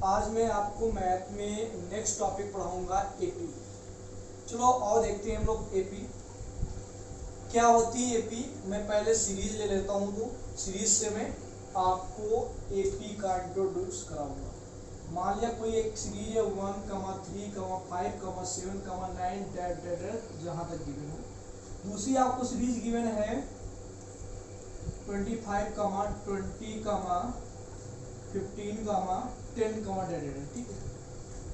आज मैं आपको मैथ में नेक्स्ट टॉपिक पढ़ाऊंगा एपी। चलो और देखते हैं हम लोग एपी क्या होती है। एपी मैं पहले सीरीज ले लेता हूं, तो सीरीज से मैं आपको एपी का इंट्रोड्यूस कराऊंगा। मान लिया कोई एक सीरीज है 1, 3, 5, 7, 9 डैट जहां तक गिवन हो। दूसरी आपको सीरीज गिवन है 25, 20, 15, 10 डैट, ठीक है।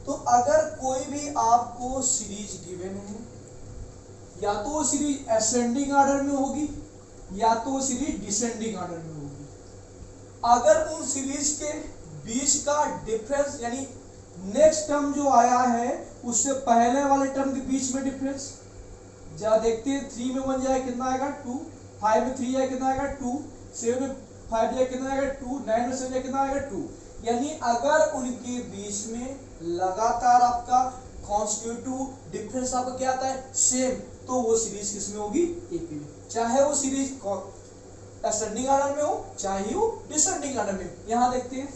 तो अगर कोई भी आपको सीरीज गिवन है, या तो वो सीरीज असेंडिंग ऑर्डर में होगी या तो वो सीरीज डिसेंडिंग ऑर्डर में होगी। अगर उन सीरीज के बीच का डिफरेंस यानी नेक्स्ट टर्म जो आया है उससे पहले वाले टर्म के बीच में डिफरेंस, जरा देखते हैं 3 में 1 जाए कितना आएगा 2, 5 में 3 जाए कितना आएगा 2, 7 में 5 जाए कितना आएगा 2, 9 में 7 जाए कितना आएगा 2। यानी अगर उनके बीच में लगातार आपका कॉन्स्टिट्यूटिव डिफरेंस आपका क्या आता है सेम, तो वो सीरीज किसमें होगी एपी में। चाहे वो सीरीज असेंडिंग ऑर्डर में हो चाहे वो डिसेंडिंग ऑर्डर में। यहां देखते हैं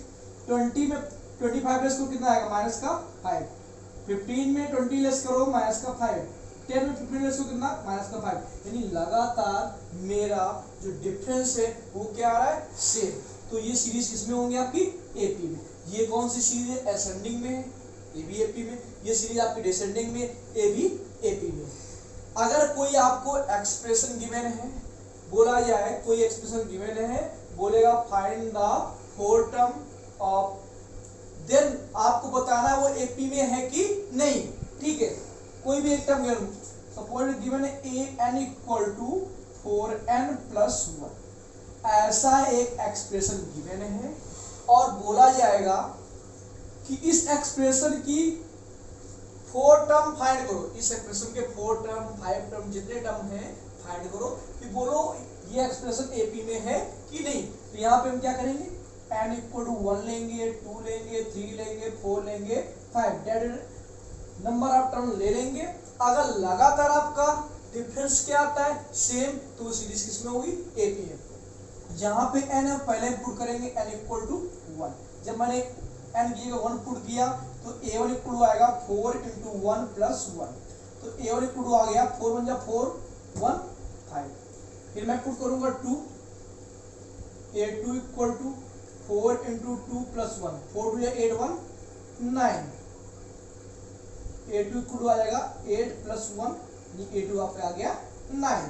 20 में 25 लेस करो कितना आएगा माइनस का 5, 15 में 20 लेस करो माइनस का 5, 10 में 15 लेस करो कितना माइनस का 5। यानी लगातार मेरा जो डिफरेंस है वो क्या आ रहा है सेम। तो ये सीरीज किसमें होंगे आपकी एपी में। ये कौन सी सीरीज है असेंडिंग में है, ये भी एपी में। ये सीरीज आपकी डिसेंडिंग में, ये भी एपी में। अगर कोई आपको एक्सप्रेशन गिवन है, बोला जाए कोई एक्सप्रेशन गिवन है, बोलेगा find the four term of, then आपको बताना है वो एपी में है कि नहीं, ठीक है। कोई भी एक टर्म गिवन, सपोज गिवन है an equal to 4n plus 1, ऐसा एक एक्सप्रेशन गिवन है और बोला जाएगा कि इस एक्सप्रेशन की 4 टर्म फाइंड करो। इस एक्सप्रेशन के 4 टर्म 5 टर्म जितने टर्म हैं फाइंड करो, कि बोलो ये एक्सप्रेशन एपी में है कि नहीं। तो यहाँ पे हम क्या करेंगे n इक्वल टू 1 लेंगे, 2 लेंगे, 3 लेंगे, 4 लेंगे, 5 डेट नंबर ऑफ टर्म ले लेंगे। अगर लगातार आपका डिफरेंस क्या आता है सेम, तो सीरीज किसमें होगी एपी है। जहां पे n है पहले पुट करेंगे n इक्वल टू 1। जब मैंने n की जगह 1 पुट किया तो a1 इक्वल टू आएगा 4 इंटू 1 प्लस 1। तो a1 इक्वल टू आ गया 4 बन जा 4 1 5। फिर मैं पुट करूंगा 2, a2 equal to 4 into 2 plus 1, 4 to 8 1 9। a2 equal to आ जाएगा 8 प्लस 1, a2 आपका आ गया 9।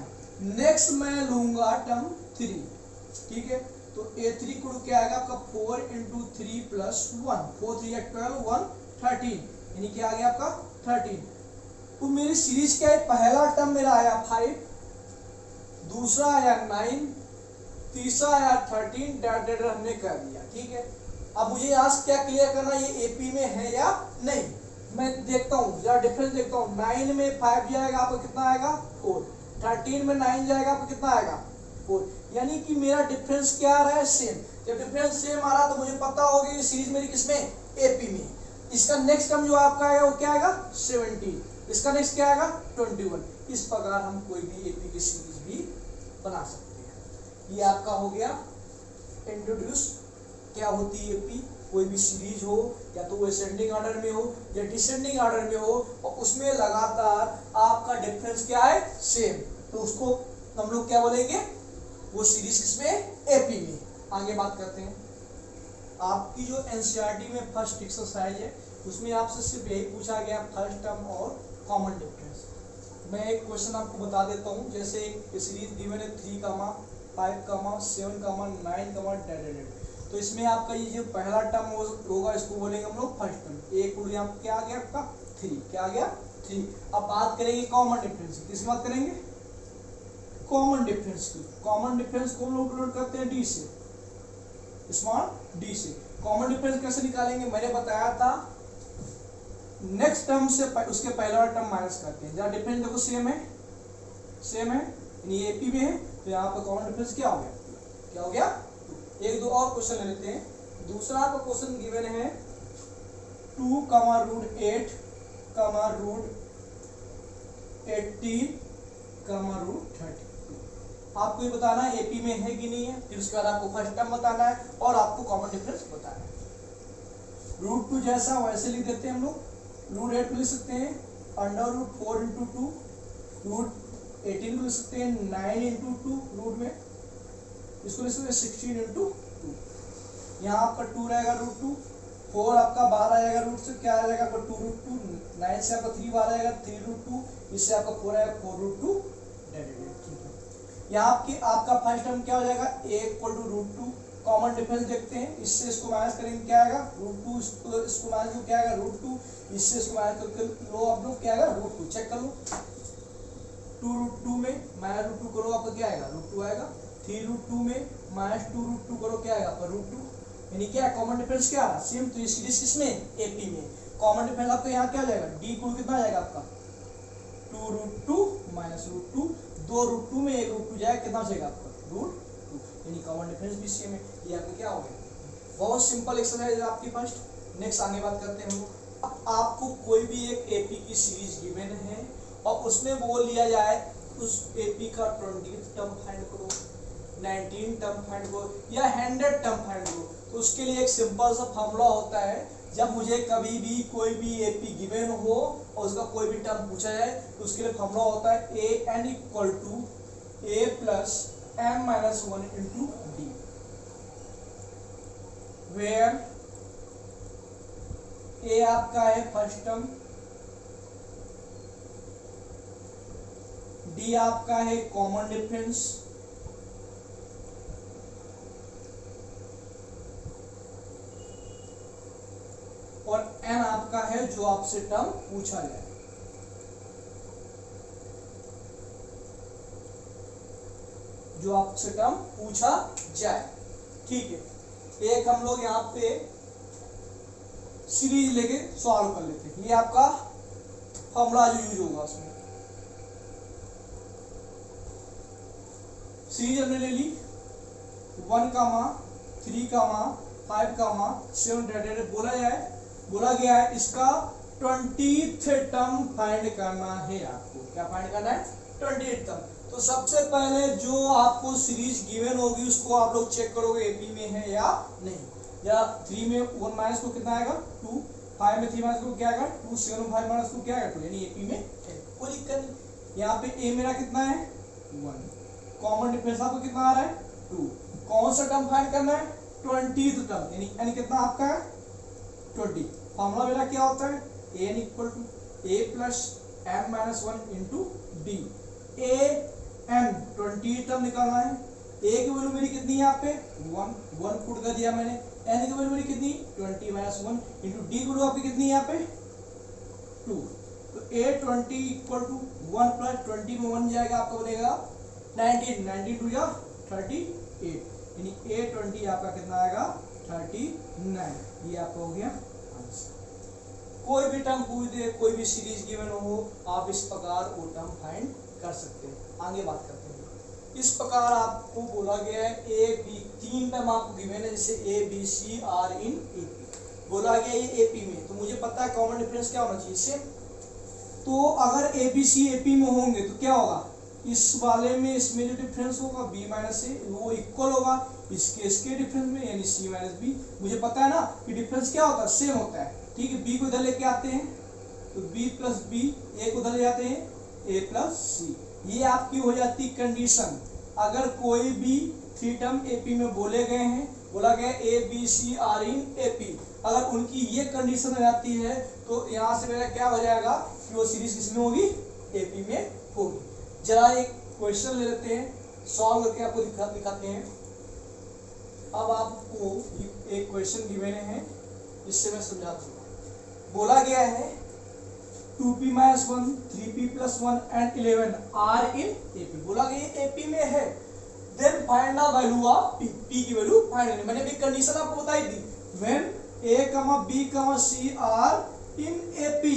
नेक्स्ट मैं लूंगा टर्म 3, ठीक है। तो a3 को क्या आएगा आपका 4 इंटू 3 प्लस 1, 4 3 12 1 13, यानी क्या आ गया आपका 13। तो मेरी सीरीज क्या है, पहला टर्म मेरा आया 5, दूसरा आया 9, तीसरा आया 13 डैट हमने कर दिया, ठीक है। अब मुझे आज क्या क्लियर करना ये एपी में है या नहीं। मैं देखता हूँ जरा डिफरेंस देखता हूँ। 9 में 5 जाएगा आपको कितना आएगा 4, 13 में 9 जाएगा आपको कितना आएगा 4। यानी कि मेरा डिफरेंस क्या आ रहा है सेम। जब डिफरेंस सेम आ रहा तो मुझे पता होगा ये सीरीज मेरी किसमें एपी में। इसका नेक्स्ट टर्म जो आपका आएगा वो क्या आएगा 17, इसका नेक्स्ट क्या आएगा 21। इस प्रकार हम कोई भी एपी की सीरीज भी बना सकते हैं। ये आपका हो गया इंट्रोड्यूस क्या होती है एपी। कोई भी सीरीज हो या तो वो असेंडिंग ऑर्डर में हो या डिसेंडिंग ऑर्डर में हो और उसमें लगातार आपका डिफरेंस क्या है सेम, तो उसको हम लोग क्या बोलेंगे वो सीरीज किसमें एपी में। आगे बात करते हैं। आपकी जो एनसीईआरटी में फर्स्ट एक्सरसाइज है उसमें आपसे सिर्फ यही पूछा गया फर्स्ट टर्म और कॉमन डिफरेंस। मैं एक क्वेश्चन आपको बता देता हूँ। जैसे एक सीरीज गिवन है 3, 5, 7, 9 डैट। तो इसमें आपका ये जो पहला टर्म होगा इसको बोलेंगे हम लोग फर्स्ट टर्म। एक यहाँ क्या आ गया आपका 3, क्या आ गया 3। अब बात करेंगे कॉमन डिफरेंस की। किसकी बात करेंगे कॉमन डिफरेंस की। कॉमन डिफरेंस को हम लोग डिनोट करते हैं डी से, स्मॉल डी से। कॉमन डिफरेंस कैसे निकालेंगे मैंने बताया था, नेक्स्ट टर्म से उसके पहला वाला टर्म माइनस करते हैं। जरा डिफरेंस देखो सेम है, सेम है यानी एपी में है, तो यहाँ पर कॉमन डिफरेंस क्या हो गया, क्या हो गया। एक दो और क्वेश्चन ले लेते हैं। दूसरा आपका क्वेश्चन गिवन है 2, √8, √18, √30। आपको ये बताना है एपी में है कि नहीं है। फिर उसके बाद आपको फर्स्ट टर्म बताना है और आपको कॉमन डिफरेंस बताना है। √2 जैसा वैसे लिख देते हैं हम लोग, √8 को लिख सकते हैं √4 इंटू 2, √18 को लिख सकते हैं 9 इंटू 2 रूट में, इसको लिख सकते हैं 16 इंटू 2। यहाँ आपका 2 रहेगा √2, 4 आपका बाहर आएगा रूट से, क्या आ जाएगा आपका 2√2, 9 से आपका 3 बाहर आएगा 3√2, इससे आपका 4 आएगा 4√2 ठीक है। यहाँ आपका फर्स्ट टर्म क्या हो जाएगा, a equal to √2, common difference देखते हैं, इससे इसको माइनस करेंगे क्या आएगा √2, इसको माइनस क्या आएगा √2, इससे इसको माइनस करके लो आप लोग क्या आएगा √2, चेक कर लो 2√2 में माइनस √2 करो आपका क्या आएगा √2 आएगा, 3√2 में माइनस 2√2 करो क्या आएगा आपका √2, यानी क्या कॉमन डिफरेंस क्या है सेम। तो इसकी इसमें एपी में कॉमन डिफरेंस आपका यहाँ क्या आ जाएगा, डी कुल कितना आ जाएगा आपका 2√2 माइनस √2, 2√2 में 1√2 जाएगा, कितना बचेगा आपका √2, यानी कॉमन डिफरेंस भी सेम है। ये आपका क्या हो गया, बहुत सिंपल एक्सरसाइज है आपकी फर्स्ट। नेक्स्ट आगे बात करते हैं हम लोग। आपको कोई भी एक एपी की सीरीज गिवन है और उसमें वो लिया जाए उस एपी का 20th टर्म फाइंड करो, 19 टर्म फाइंड करो या 100 टर्म फाइंड करो। तो उसके लिए एक सिंपल सा फॉर्मूला होता है, जब मुझे कभी भी कोई भी एपी गिवन हो और उसका कोई भी टर्म पूछा जाए तो उसके लिए फॉर्मूला होता है an equal to a plus m minus 1 into d, where a आपका है फर्स्ट टर्म, d आपका है कॉमन डिफरेंस, और n आपका है जो आपसे टर्म पूछा जाए। जो आपसे टर्म पूछा जाए, ठीक है। एक हम लोग यहाँ पे सीरीज लेके सॉल्व कर लेते हैं, ये आपका फॉर्मूला जो यूज होगा उसमें। सीरीज हमने ले ली 1, 3, 5, 7 बोला गया है इसका 20th टर्म फाइंड करना है। आपको क्या फाइंड करना है 20th टर्म। तो सबसे पहले जो आपको सीरीज गिवन होगी उसको आप लोग चेक करोगे एपी में है या नहीं। या 3 में 1 माइनस को कितना आएगा 2, 5 में 3 माइनस को क्या आएगा 2, 7 में 5 माइनस को क्या आएगा 2, यानी एपी में है, कोई दिक्कत नहीं। यहाँ पे ए मेरा कितना है 1, कॉमन डिफरेंस आपको कितना आ रहा है 2, कौन सा टर्म फाइंड करना है 20th टर्म, यानी कितना आपका है 20। फॉर्मूला मेरा क्या होता है an equal to a plus m minus 1 into d. A m 20 term निकालना है, a की वैल्यू मेरी कितनी है यहाँ पे 1 पुट कर दिया मैंने, n की वैल्यू मेरी कितनी 20 माइनस 1 इंटू डी की वैल्यू आपकी कितनी है यहाँ पे 2। तो a 20 इक्वल टू 1 प्लस 20 में 1 जाएगा आपका बनेगा 19 2 या 38, यानी a 20 आपका कितना आएगा 39। ये आपका हो गया आंसर। कोई भी टर्म पूछ दे, कोई भी सीरीज गिवन हो, आप इस प्रकार वो टर्म फाइंड कर सकते हैं। आगे बात करते हैं। इस प्रकार आपको बोला गया है ए बी, 3 टर्म आपको गिवन है, जैसे a b c are in AP बोला गया ये एपी में। तो मुझे पता है कॉमन डिफरेंस क्या होना चाहिए सेम। तो अगर ए बी सी एपी में होंगे तो क्या होगा, इस वाले में इसमें जो डिफरेंस होगा b माइनस ए वो इक्वल होगा इसके डिफरेंस में, यानी c माइनस बी। मुझे पता है ना कि डिफरेंस क्या होता है सेम होता है, ठीक है। b को इधर लेके आते हैं तो b प्लस बी, ए को उधर ले जाते हैं a प्लस सी। ये आपकी हो जाती कंडीशन। अगर कोई भी 3 टर्म एपी में बोले गए हैं, बोला गया a b c are in AP, अगर उनकी ये कंडीशन हो जाती है तो यहाँ से मेरा क्या हो जाएगा कि वो सीरीज किसमें होगी एपी में होगी। जरा एक क्वेश्चन ले लेते हैं, सॉल्व करके आपको दिखाते हैं। अब आपको एक क्वेश्चन गिवन है जिससे मैं समझा दूंगा। बोला गया है 2p minus 1, 3p plus 1 and 11 are in AP. बोला गया एपी में है, then find the value of p, p की वैल्यू फाइंड करनी। मैंने भी कंडीशन आपको बताई थी, when a, b, c are in AP.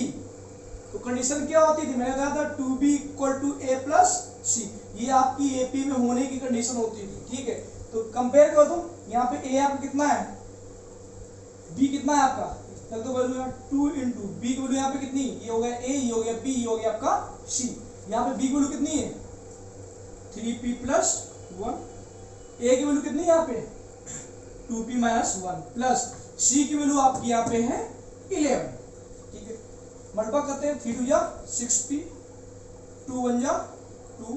तो कंडीशन क्या होती थी, मैंने कहा था 2b equal to a plus c. ये आपकी एपी में होने की कंडीशन होती थी, ठीक है। तो कंपेयर करो तुम, यहाँ पे a आपका कितना है, b कितना है आपका, तब तो वैल्यू 2 इंटू बी की वैल्यू यहाँ पे कितनी, ये हो गया a, ये हो गया b, ये हो गया आपका c। यहाँ पे b की वैल्यू कितनी है 3p प्लस 1, a की वैल्यू कितनी है यहाँ पे 2p माइनस 1 प्लस c की वैल्यू आपकी यहाँ पे है 11। ठीक है, मल्टीप्लाई करते हैं, 3 2 जा 6p, 2 1 जा 2,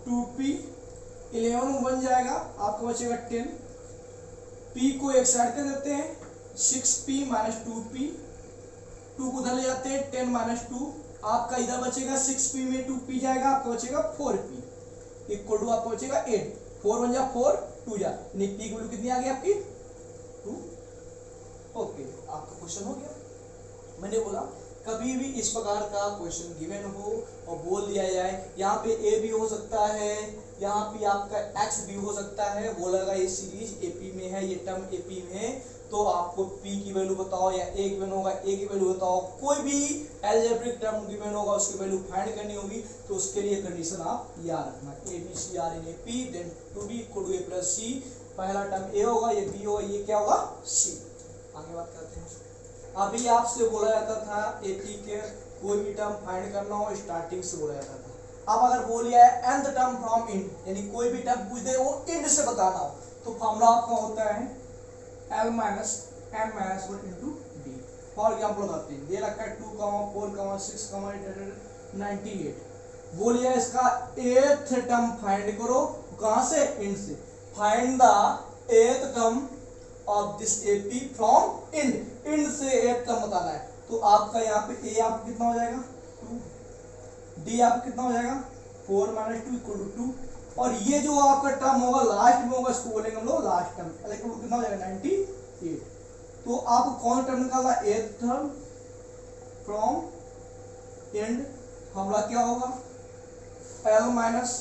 2p, 11 बन जाएगा आपको बचेगा 10, p को एक साइड कर देते हैं, 6p माइनस 2p, 2 को उधर ले जाते हैं, 10 माइनस 2, आपका इधर बचेगा 6p में 2p जाएगा, आपका बचेगा 4p इक्वल टू आपको बचेगा 8, 4 1 जा 4, 2 जा, यानी p की वैल्यू कितनी आ गई आपकी 2। ओके, आपका क्वेश्चन हो गया। मैंने बोला कभी भी इस प्रकार का क्वेश्चन गिवन हो और बोल दिया जाए यहाँ पे a भी हो सकता है, यहाँ पे आपका x भी हो सकता है, बोलेगा ये सीरीज AP में है, ये टर्म AP में है, तो आपको p की वैल्यू बताओ या a गिवन होगा, a की वैल्यू बताओ, कोई भी अलजेब्रिक टर्म गिवन होगा उसकी वैल्यू फाइंड करनी होगी, तो उसके लिए कंडीशन आप याद रखना, a b c r in AP then 2b equal to a plus c, पहला टर्म a होगा, ये b होगा, ये क्या होगा c। आगे बात करते हैं। अभी आपसे बोला जाता था AP के कोई भी टर्म फाइंड करना हो स्टार्टिंग से बोला जाता था। अब अगर बोलिए nth टर्म फ्रॉम इंड, यानी कोई भी टर्म पूछ दे वो इंड से बताना हो, तो फॉर्मूला आपका होता है l minus n minus 1 into D. For example बताते हैं, दे रखा है 2, 4, 6, 98। बोलिए इसका एथ टर्म फाइंड करो, कहां से इंड से, find the eighth term of this AP from end, end से एथ टर्म बताना है, तो आपका यहाँ पे a आपका कितना हो जाएगा 2, d आपका कितना हो जाएगा 4 माइनस 2 इक्वल टू 2, और ये जो आपका टर्म होगा लास्ट में होगा इसको बोलेंगे हम लोग लास्ट टर्म, कितना हो जाएगा 98। तो आपको कौन टर्म निकालना, th term from end, formula क्या होगा l माइनस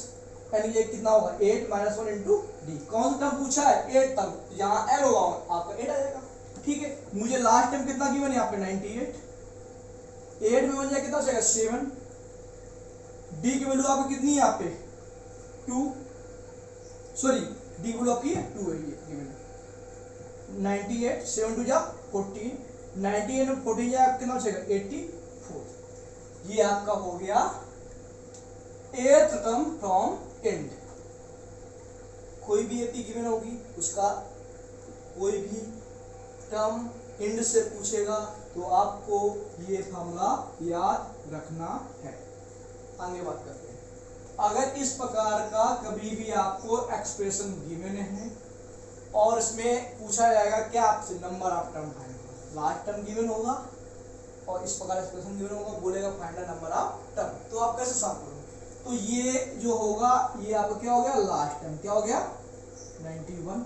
n, ये कितना होगा 8 माइनस 1 इंटू डी। कौन सा टर्म पूछा है 8 टर्म, यहाँ l होगा आपका 8 आ जाएगा। ठीक है, मुझे लास्ट टाइम कितना गिवन है यहाँ पे 98, 8 में बन जाए कितना हो जाएगा 7, डी की वैल्यू आपकी कितनी है यहाँ पे 2, सॉरी डी की वैल्यू आपकी 2 है, ये गिवन 98, 7 2 जा 14, 98 में 14 जाए कितना हो जाएगा 84। ये आपका हो गया एथ टर्म फ्रॉम इंड। कोई भी AP गिवन होगी उसका कोई भी टर्म इंड से पूछेगा तो आपको ये फॉर्मूला याद रखना है। आगे बात करते हैं, अगर इस प्रकार का कभी भी आपको एक्सप्रेशन गिवन है और इसमें पूछा जाएगा क्या आपसे नंबर ऑफ टर्म फाइंड करो, लास्ट टर्म गिवन होगा और इस प्रकार एक्सप्रेशन गिवन होगा, बोलेगा find the number of term, तो आप कैसे सॉल्व करोगे, तो ये जो होगा ये आपका क्या हो गया लास्ट टर्म, क्या हो गया 91,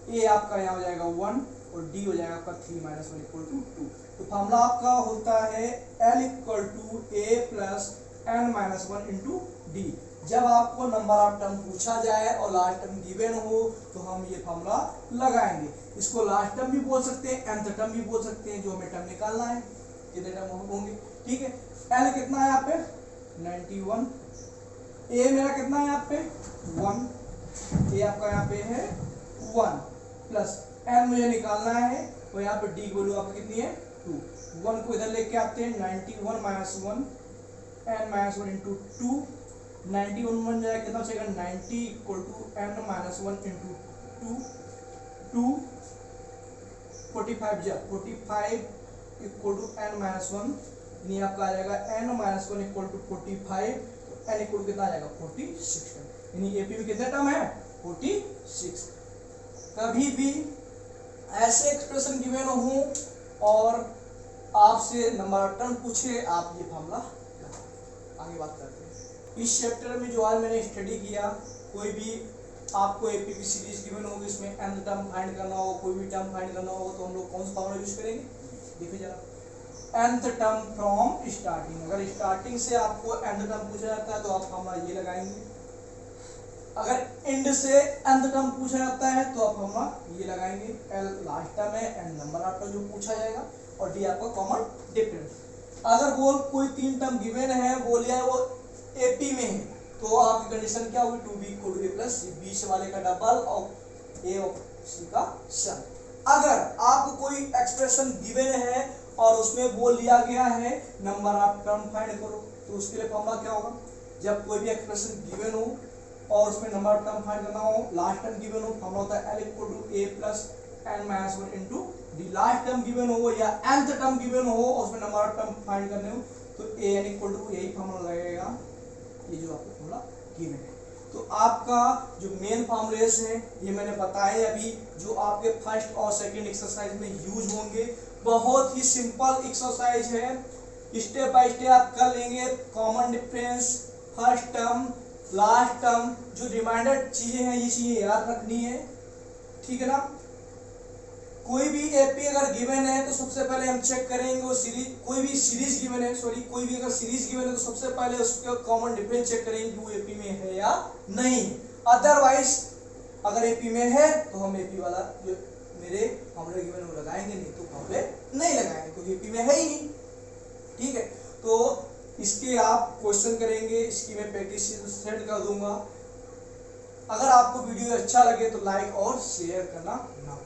ए आपका यहाँ हो जाएगा 1 और डी हो जाएगा आपका 3 माइनस 1 इक्वल टू 2। तो फॉर्मूला आपका होता है l equal to a plus n minus 1 into d. जब आपको नंबर ऑफ टर्म पूछा जाए और लास्ट टर्म गिवन हो तो हम ये फॉर्मूला लगाएंगे। इसको लास्ट टर्म भी बोल सकते हैं, nth टर्म भी बोल सकते हैं, जो हमें टर्म निकालना है कितने टर्म होंगे। ठीक है, l कितना है यहाँ पे 91, a मेरा कितना है यहाँ पे 1, a आपका यहाँ पे है 1 प्लस n मुझे निकालना है और यहाँ पे d की वैल्यू आपकी कितनी है 2, 1 को इधर लेके आते हैं 91 माइनस 1 n माइनस 1 इंटू 2, 91 बन जाएगा कितना बचेगा 90 equal to n minus 1 into 2, 45 जा 45 इक्वल टू n माइनस 1, यानी आपका आ जाएगा n minus 1 equal to 45, n equal to कितना आ जाएगा 46, यानी AP में कितने टर्म है 46। कभी भी ऐसे एक्सप्रेशन गिवन हो और आपसे नंबर ऑफ टर्म पूछे, आप ये फॉर्मूला आगे बात करते हैं। इस चैप्टर में जो आज मैंने स्टडी किया, कोई भी आपको AP की सीरीज गिवन होगी, इसमें n टर्म फाइंड करना हो, कोई भी टर्म फाइंड करना हो, तो हम लोग कौन सा फॉर्मूला यूज करेंगे, देखिए जरा nth टर्म फ्रॉम स्टार्टिंग। अगर स्टार्टिंग से आपको nth टर्म पूछा जाता है तो आप फॉर्मूला ये लगाएंगे, अगर इंड से nth टर्म पूछा जाता है तो आप फॉर्मूला ये लगाएंगे, l लास्ट टर्म है, n नंबर ऑफ टर्म जो पूछा जाएगा और d आपका कॉमन डिफरेंस। अगर बोल कोई 3 टर्म गिवन है, बोलिए वो AP में है, तो आपकी कंडीशन क्या होगी 2b equal to a plus c, बीच वाले का डबल और a और c का सम। अगर आपको कोई एक्सप्रेशन गिवन है और उसमें बोल दिया गया है नंबर ऑफ टर्म फाइंड करो, तो उसके लिए फॉर्मूला क्या होगा, जब कोई भी एक्सप्रेशन गिवन हो और उसमें नंबर ऑफ टर्म फाइंड करना हो, लास्ट टर्म गिवन हो, फॉर्मूला होता है L equal to A plus n minus 1 into the last term given हो या nth टर्म गिवन हो और उसमें नंबर ऑफ टर्म फाइंड करने हो तो an इक्वल टू यही फॉर्मूला लगेगा, ये जो आपको फॉर्मूला गिवन है। तो आपका जो मेन फॉर्मूलेस है ये मैंने बताए अभी, जो आपके फर्स्ट और सेकंड एक्सरसाइज में यूज होंगे। बहुत ही सिंपल एक्सरसाइज है, स्टेप बाय स्टेप आप कर लेंगे। Common difference, first term, last term, जो रिमाइंडर चीजें हैं ये चीजें याद रखनी है, ठीक है ना। कोई भी एपी अगर गिवन है तो सबसे पहले हम चेक करेंगे वो सीरीज, कोई भी सीरीज गिवन है, सॉरी कोई भी अगर सीरीज गिवन है तो सबसे पहले उसका कॉमन डिफरेंस चेक करेंगे कि वो एपी में है या नहीं। अदरवाइज अगर एपी में है तो हम एपी वाला जो मेरे फॉर्मूले गिवन वो लगाएंगे, नहीं तो फॉर्मूले नहीं लगाएंगे क्योंकि एपी में है ही नहीं, ठीक है। तो इसके आप क्वेश्चन करेंगे, इसकी मैं प्रैक्टिस सेंड कर दूंगा। अगर आपको वीडियो अच्छा लगे तो लाइक और शेयर करना ना